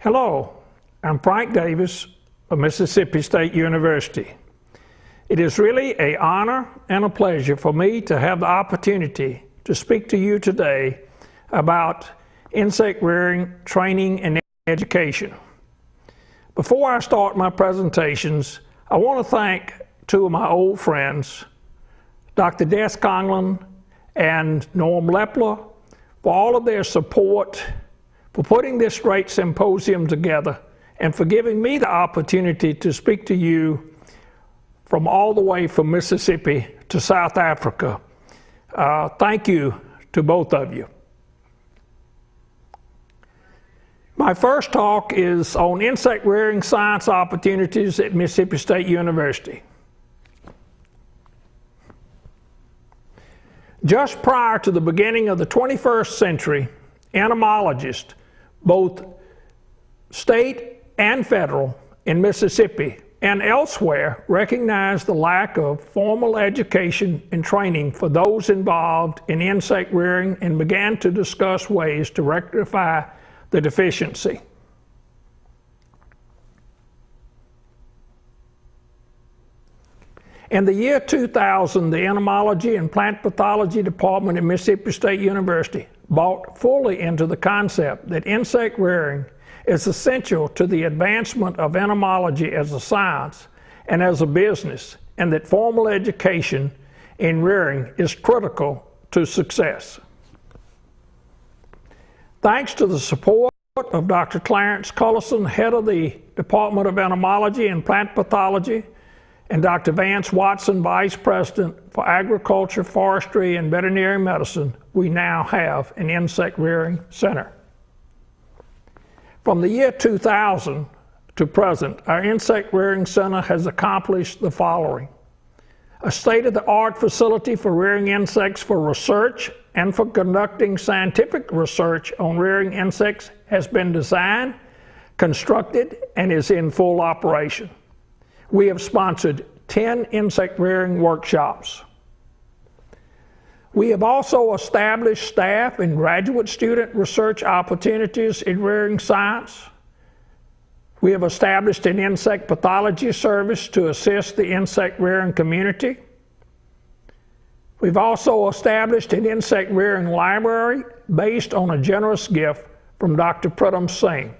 Hello, I'm Frank Davis of Mississippi State University. It is really an honor and a pleasure for me to have the opportunity to speak to you today about insect rearing, training, and education. Before I start my presentations, I want to thank two of my old friends, Dr. Des Conglin and Norm Lepler, for all of their support, for putting this great symposium together, and for giving me the opportunity to speak to you from all the way from Mississippi to South Africa. Thank you to both of you. My first talk is on insect rearing science opportunities at Mississippi State University. Just prior to the beginning of the 21st century, entomologists, both state and federal, in Mississippi and elsewhere, recognized the lack of formal education and training for those involved in insect rearing and began to discuss ways to rectify the deficiency. In the year 2000, the Entomology and Plant Pathology Department at Mississippi State University bought fully into the concept that insect rearing is essential to the advancement of entomology as a science and as a business, and that formal education in rearing is critical to success. Thanks to the support of Dr. Clarence Cullison, head of the Department of Entomology and Plant Pathology, and Dr. Vance Watson, Vice President for Agriculture, Forestry, and Veterinary Medicine, we now have an insect rearing center. From the year 2000 to present, our insect rearing center has accomplished the following: a state-of-the-art facility for rearing insects for research and for conducting scientific research on rearing insects has been designed, constructed, and is in full operation. We have sponsored 10 insect rearing workshops. We have also established staff and graduate student research opportunities in rearing science. We have established an insect pathology service to assist the insect rearing community. We've also established an insect rearing library based on a generous gift from Dr. Pritam Singh.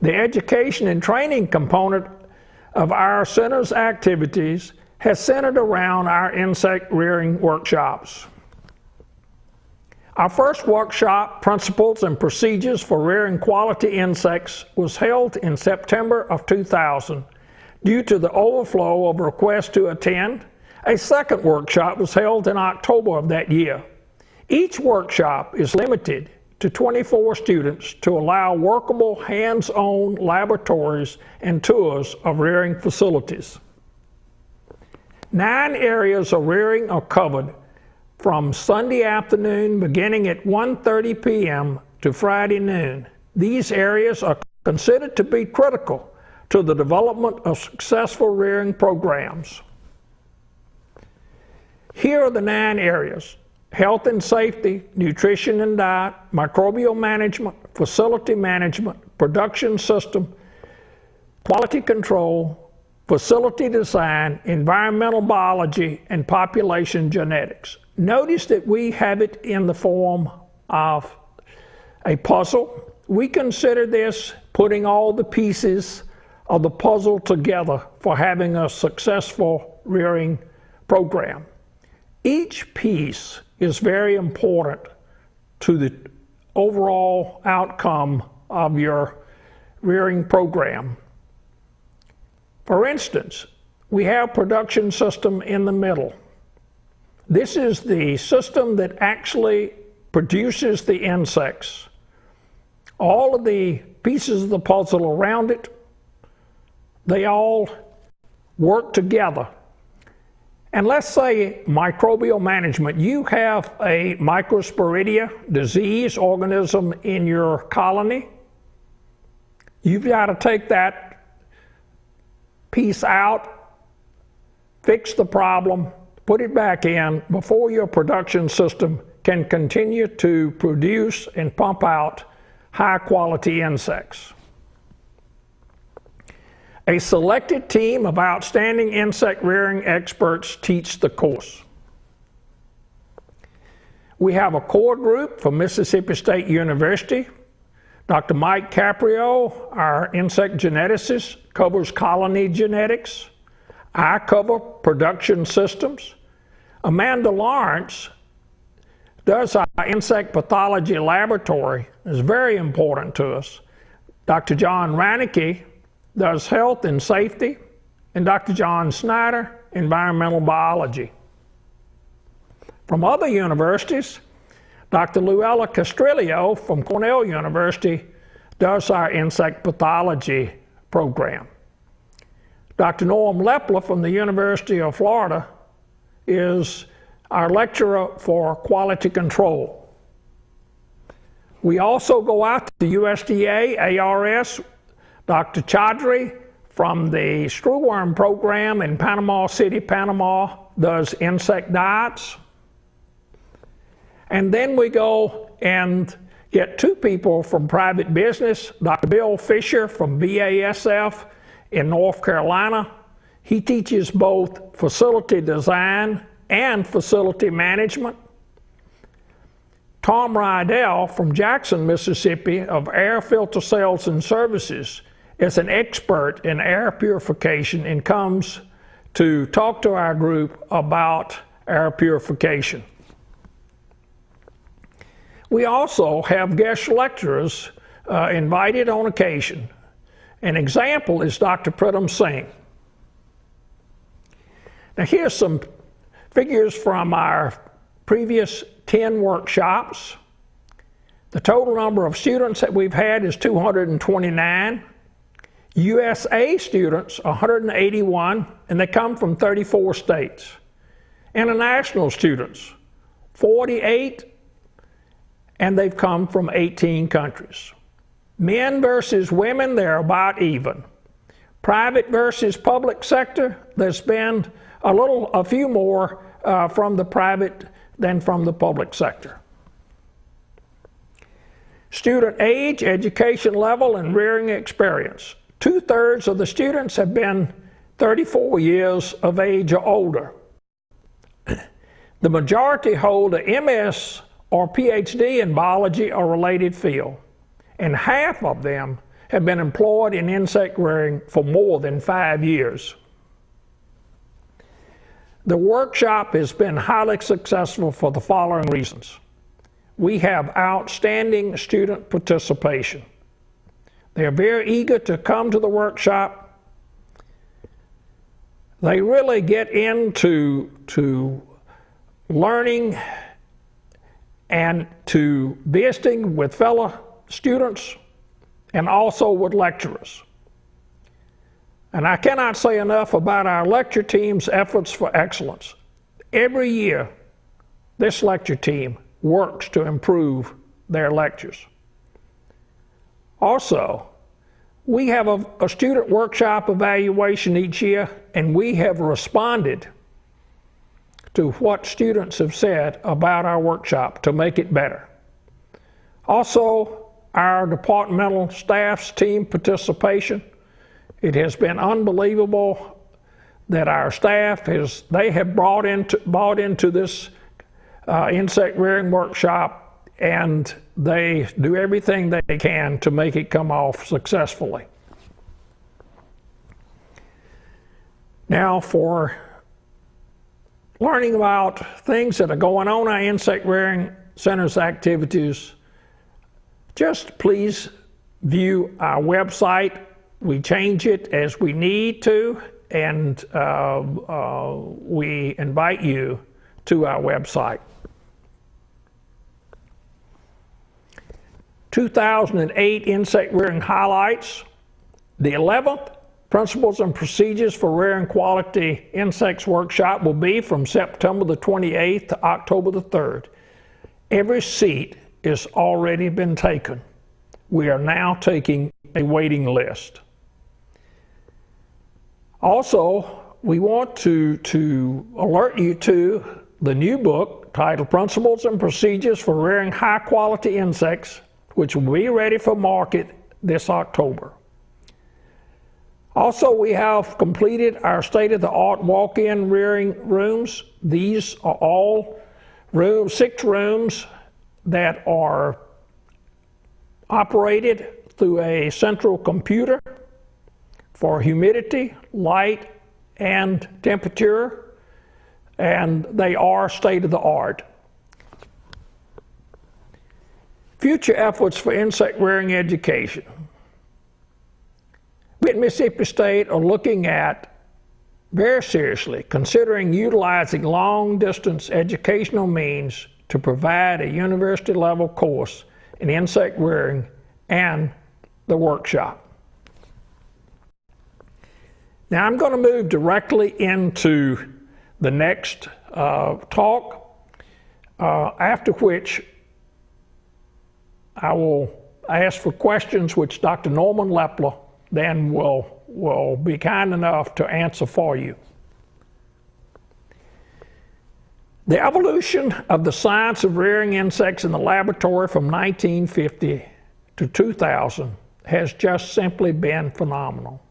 The education and training component of our center's activities has centered around our insect rearing workshops. Our first workshop, Principles and Procedures for Rearing Quality Insects, was held in September of 2000. Due to the overflow of requests to attend, a second workshop was held in October of that year. Each workshop is limited to 24 students to allow workable hands-on laboratories and tours of rearing facilities. 9 areas of rearing are covered from Sunday afternoon beginning at 1:30 p.m. to Friday noon. These areas are considered to be critical to the development of successful rearing programs. Here are the 9 areas: health and safety, nutrition and diet, microbial management, facility management, production system, quality control, facility design, environmental biology, and population genetics. Notice that we have it in the form of a puzzle. We consider this putting all the pieces of the puzzle together for having a successful rearing program. Each piece is very important to the overall outcome of your rearing program. For instance, we have production system in the middle. This is the system that actually produces the insects. All of the pieces of the puzzle around it, they all work together. And let's say microbial management. You have a Microsporidia disease organism in your colony. You've got to take that piece out, fix the problem, put it back in before your production system can continue to produce and pump out high-quality insects. A selected team of outstanding insect rearing experts teach the course. We have a core group from Mississippi State University. Dr. Mike Caprio, our insect geneticist, covers colony genetics. I cover production systems. Amanda Lawrence does our insect pathology laboratory. It's very important to us. Dr. John Reinecke does health and safety, and Dr. John Snyder, environmental biology. From other universities, Dr. Luella Castrillo from Cornell University does our insect pathology program. Dr. Norm Lepler from the University of Florida is our lecturer for quality control. We also go out to the USDA, ARS. Dr. Chaudhry from the screwworm program in Panama City, Panama, does insect diets. And then we go and get two people from private business. Dr. Bill Fisher from BASF in North Carolina. He teaches both facility design and facility management. Tom Rydell from Jackson, Mississippi of Air Filter Sales and Services is an expert in air purification and comes to talk to our group about air purification. We also have guest lecturers invited on occasion. An example is Dr. Pritam Singh. Now here's some figures from our previous 10 workshops. The total number of students that we've had is 229. USA students, 181, and they come from 34 states. International students, 48, and they've come from 18 countries. Men versus women, they're about even. Private versus public sector, there's been a few more from the private than from the public sector. Student age, education level, and rearing experience. 2/3 of the students have been 34 years of age or older. The majority hold a MS or PhD in biology or related field, and half of them have been employed in insect rearing for more than 5 years. The workshop has been highly successful for the following reasons. We have outstanding student participation. They are very eager to come to the workshop. They really get into learning and to visiting with fellow students and also with lecturers. And I cannot say enough about our lecture team's efforts for excellence. Every year, this lecture team works to improve their lectures. Also, we have a student workshop evaluation each year, and we have responded to what students have said about our workshop to make it better. Also, our departmental staff's team participation. It has been unbelievable that our staff they have bought into this insect rearing workshop, and they do everything they can to make it come off successfully. Now, for learning about things that are going on in our insect rearing center's activities, just please view our website. We change it as we need to, and we invite you to our website. 2008 Insect Rearing Highlights. The 11th Principles and Procedures for Rearing Quality Insects Workshop will be from September the 28th to October the 3rd. Every seat has already been taken. We are now taking a waiting list. Also, we want to alert you to the new book titled Principles and Procedures for Rearing High Quality Insects, which will be ready for market this October. Also, we have completed our state-of-the-art walk-in rearing rooms. These are all 6 rooms that are operated through a central computer for humidity, light, and temperature, and they are state-of-the-art. Future efforts for insect rearing education. We at Mississippi State are looking at, very seriously, considering utilizing long-distance educational means to provide a university-level course in insect rearing and the workshop. Now I'm going to move directly into the next talk, after which I will ask for questions which Dr. Norman Lepler then will be kind enough to answer for you. The evolution of the science of rearing insects in the laboratory from 1950 to 2000 has just simply been phenomenal.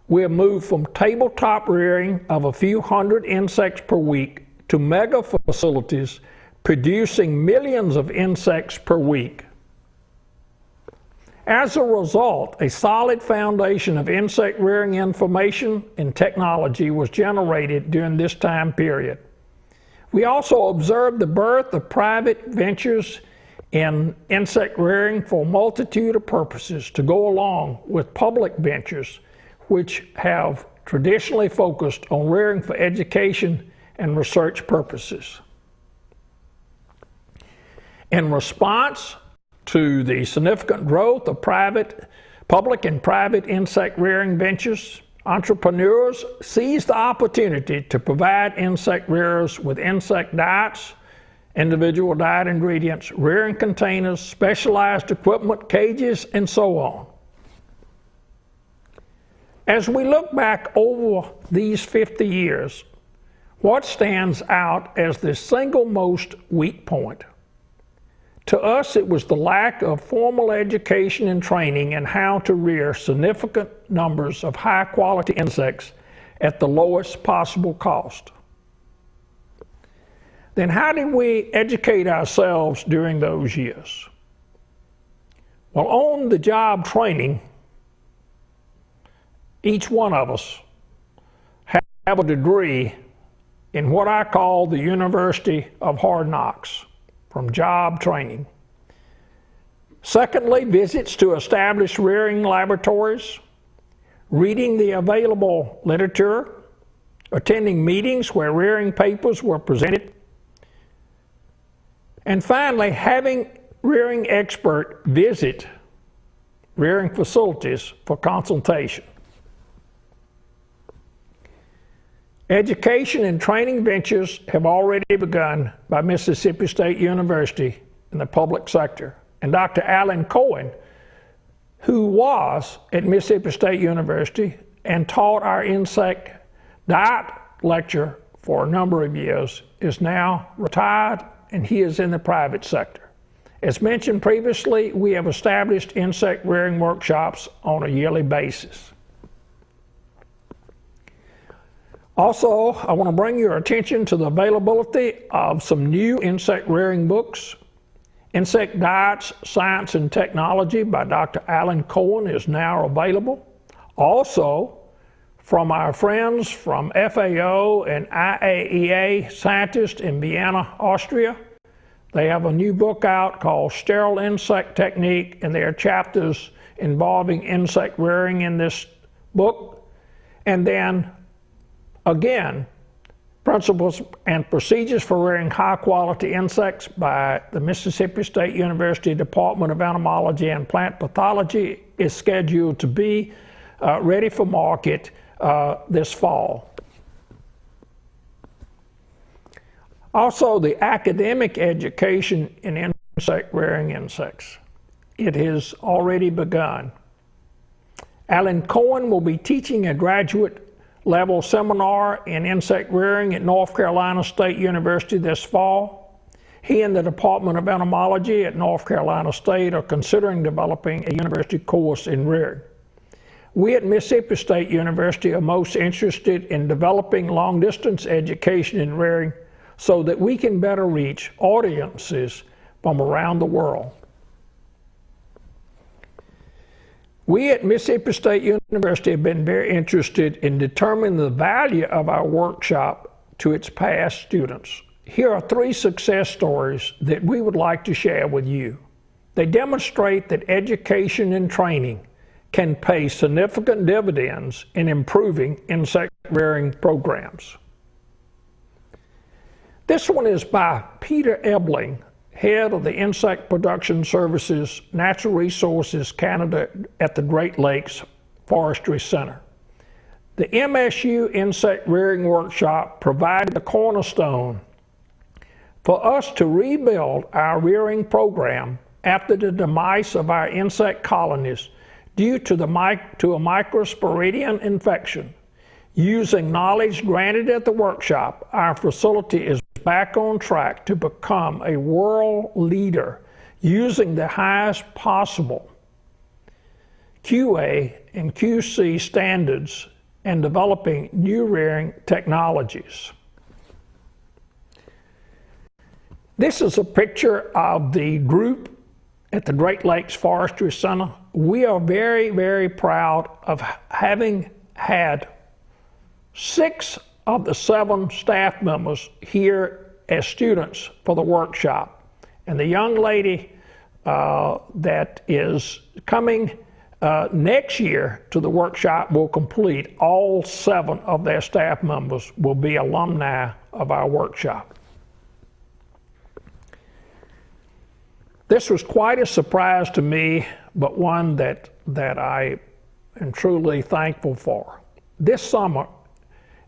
We have moved from tabletop rearing of a few hundred insects per week to mega facilities producing millions of insects per week. As a result, a solid foundation of insect rearing information and technology was generated during this time period. We also observed the birth of private ventures in insect rearing for a multitude of purposes to go along with public ventures which have traditionally focused on rearing for education and research purposes. In response to the significant growth of public and private insect rearing ventures, entrepreneurs seized the opportunity to provide insect rearers with insect diets, individual diet ingredients, rearing containers, specialized equipment, cages, and so on. As we look back over these 50 years, what stands out as the single most weak point? To us, it was the lack of formal education and training in how to rear significant numbers of high-quality insects at the lowest possible cost. Then how did we educate ourselves during those years? Well, on-the-job training, each one of us have a degree in what I call the University of Hard Knocks, from job training. Secondly, visits to established rearing laboratories, reading the available literature, attending meetings where rearing papers were presented, and finally, having rearing expert visit rearing facilities for consultation. Education and training ventures have already begun by Mississippi State University in the public sector. And Dr. Alan Cohen, who was at Mississippi State University and taught our insect diet lecture for a number of years, is now retired, and he is in the private sector. As mentioned previously, we have established insect rearing workshops on a yearly basis. Also, I want to bring your attention to the availability of some new insect rearing books. Insect Diets, Science and Technology by Dr. Alan Cohen is now available. Also, from our friends from FAO and IAEA scientists in Vienna, Austria, they have a new book out called Sterile Insect Technique, and there are chapters involving insect rearing in this book. And then again, Principles and Procedures for Rearing High-Quality Insects by the Mississippi State University Department of Entomology and Plant Pathology is scheduled to be ready for market this fall. Also, the academic education in insect rearing insects. It has already begun. Alan Cohen will be teaching a graduate level seminar in insect rearing at North Carolina State University this fall. He and the Department of Entomology at North Carolina State are considering developing a university course in rearing. We at Mississippi State University are most interested in developing long-distance education in rearing so that we can better reach audiences from around the world. We at Mississippi State University have been very interested in determining the value of our workshop to its past students. Here are 3 success stories that we would like to share with you. They demonstrate that education and training can pay significant dividends in improving insect rearing programs. This one is by Peter Ebling, head of the Insect Production Services Natural Resources Canada at the Great Lakes Forestry Center. The MSU Insect Rearing Workshop provided the cornerstone for us to rebuild our rearing program after the demise of our insect colonies due to a microsporidian infection. Using knowledge granted at the workshop, our facility is back on track to become a world leader using the highest possible QA and QC standards and developing new rearing technologies. This is a picture of the group at the Great Lakes Forestry Center. We are very, very proud of having had 6 of the 7 staff members here as students for the workshop. And the young lady that is coming next year to the workshop will complete all 7 of their staff members will be alumni of our workshop. This was quite a surprise to me, but one that I am truly thankful for. This summer,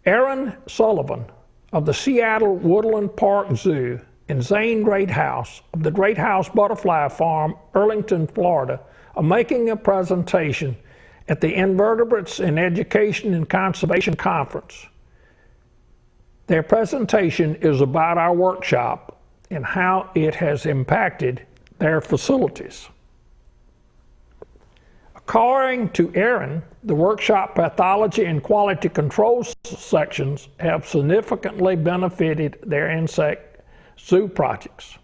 Aaron Sullivan of the Seattle Woodland Park Zoo and Zane Greathouse of the Greathouse Butterfly Farm, Arlington, Florida, are making a presentation at the Invertebrates in Education and Conservation Conference. Their presentation is about our workshop and how it has impacted their facilities. According to Aaron, the workshop pathology and quality control sections have significantly benefited their insect zoo projects.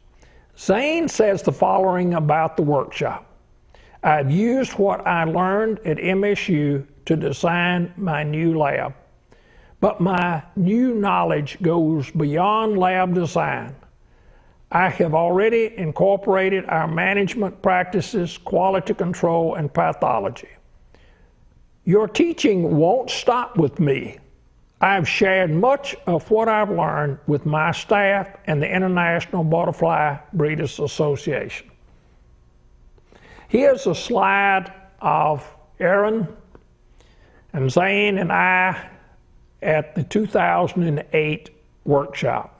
Zane says the following about the workshop. I've used what I learned at MSU to design my new lab, but my new knowledge goes beyond lab design. I have already incorporated our management practices, quality control, and pathology. Your teaching won't stop with me. I've shared much of what I've learned with my staff and the International Butterfly Breeders Association. Here's a slide of Aaron and Zane and I at the 2008 workshop.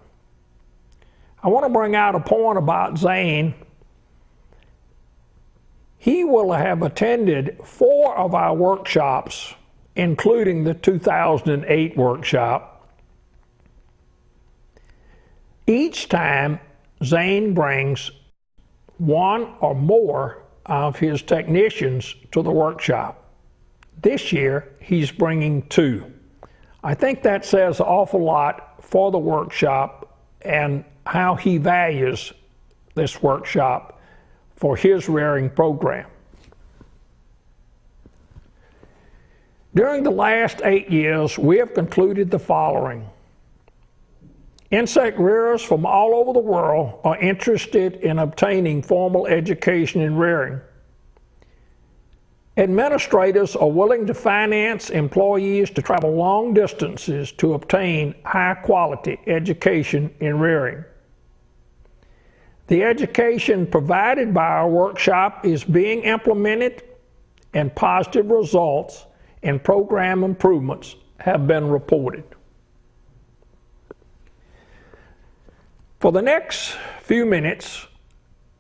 I want to bring out a point about Zane. He will have attended 4 of our workshops, including the 2008 workshop. Each time, Zane brings 1 or more of his technicians to the workshop. This year, he's bringing 2. I think that says an awful lot for the workshop and how he values this workshop for his rearing program. During the last 8 years, we have concluded the following. Insect rearers from all over the world are interested in obtaining formal education in rearing. Administrators are willing to finance employees to travel long distances to obtain high-quality education in rearing. The education provided by our workshop is being implemented, and positive results and program improvements have been reported. For the next few minutes,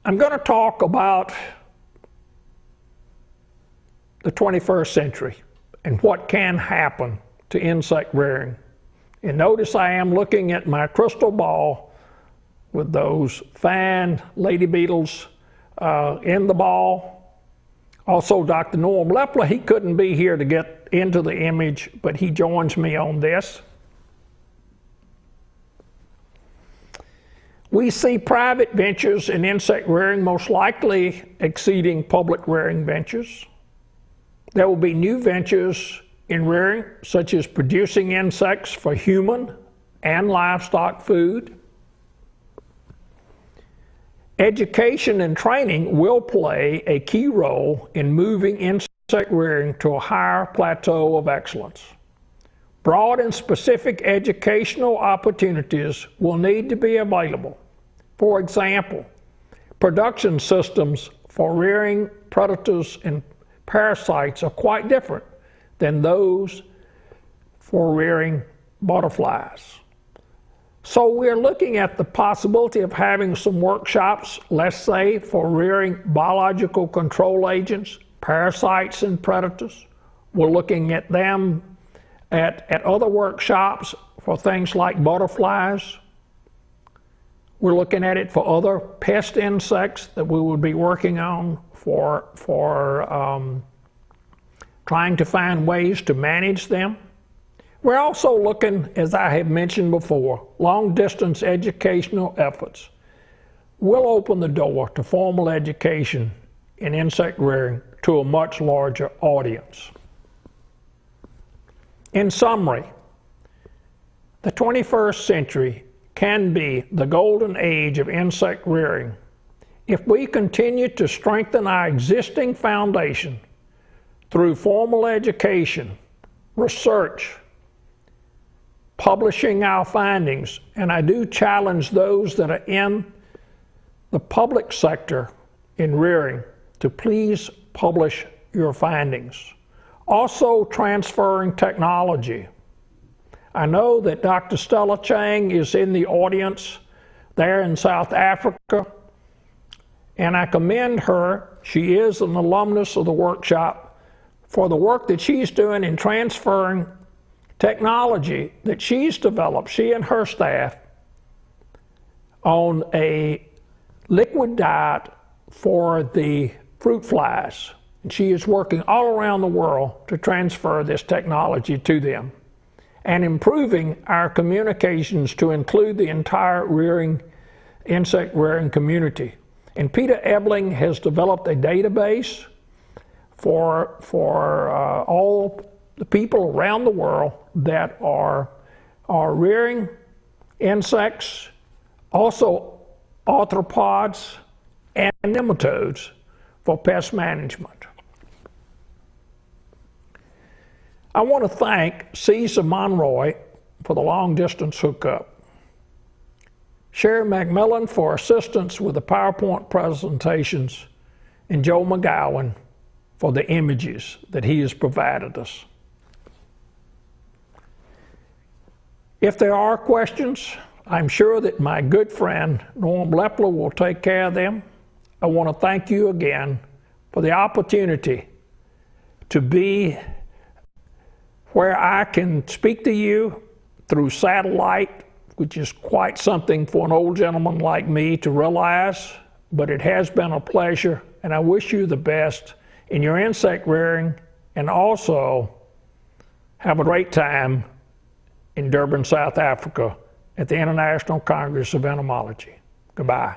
I'm going to talk about the 21st century and what can happen to insect rearing. And notice I am looking at my crystal ball with those fine lady beetles in the ball. Also, Dr. Norm Lepler, he couldn't be here to get into the image, but he joins me on this. We see private ventures in insect rearing most likely exceeding public rearing ventures. There will be new ventures in rearing, such as producing insects for human and livestock food. Education and training will play a key role in moving insect rearing to a higher plateau of excellence. Broad and specific educational opportunities will need to be available. For example, production systems for rearing predators and parasites are quite different than those for rearing butterflies. So we're looking at the possibility of having some workshops, let's say, for rearing biological control agents, parasites and predators. We're looking at them at other workshops for things like butterflies. We're looking at it for other pest insects that we would be working on for trying to find ways to manage them. We're also looking, as I have mentioned before, long-distance educational efforts will open the door to formal education in insect rearing to a much larger audience. In summary, the 21st century can be the golden age of insect rearing if we continue to strengthen our existing foundation through formal education, research, publishing our findings, and I do challenge those that are in the public sector in rearing to please publish your findings. Also, transferring technology. I know that Dr. Stella Chang is in the audience there in South Africa, and I commend her. She is an alumnus of the workshop for the work that she's doing in transferring technology that she's developed, she and her staff, on a liquid diet for the fruit flies. And she is working all around the world to transfer this technology to them and improving our communications to include the entire insect rearing community. And Peter Ebling has developed a database for all the people around the world that are rearing insects, also arthropods and nematodes for pest management. I want to thank Cesar Monroy for the long distance hookup, Sherry McMillan for assistance with the PowerPoint presentations, and Joe McGowan for the images that he has provided us. If there are questions, I'm sure that my good friend Norm Lepler will take care of them. I want to thank you again for the opportunity to be where I can speak to you through satellite, which is quite something for an old gentleman like me to realize, but it has been a pleasure, and I wish you the best in your insect rearing, and also have a great time in Durban, South Africa at the International Congress of Entomology. Goodbye.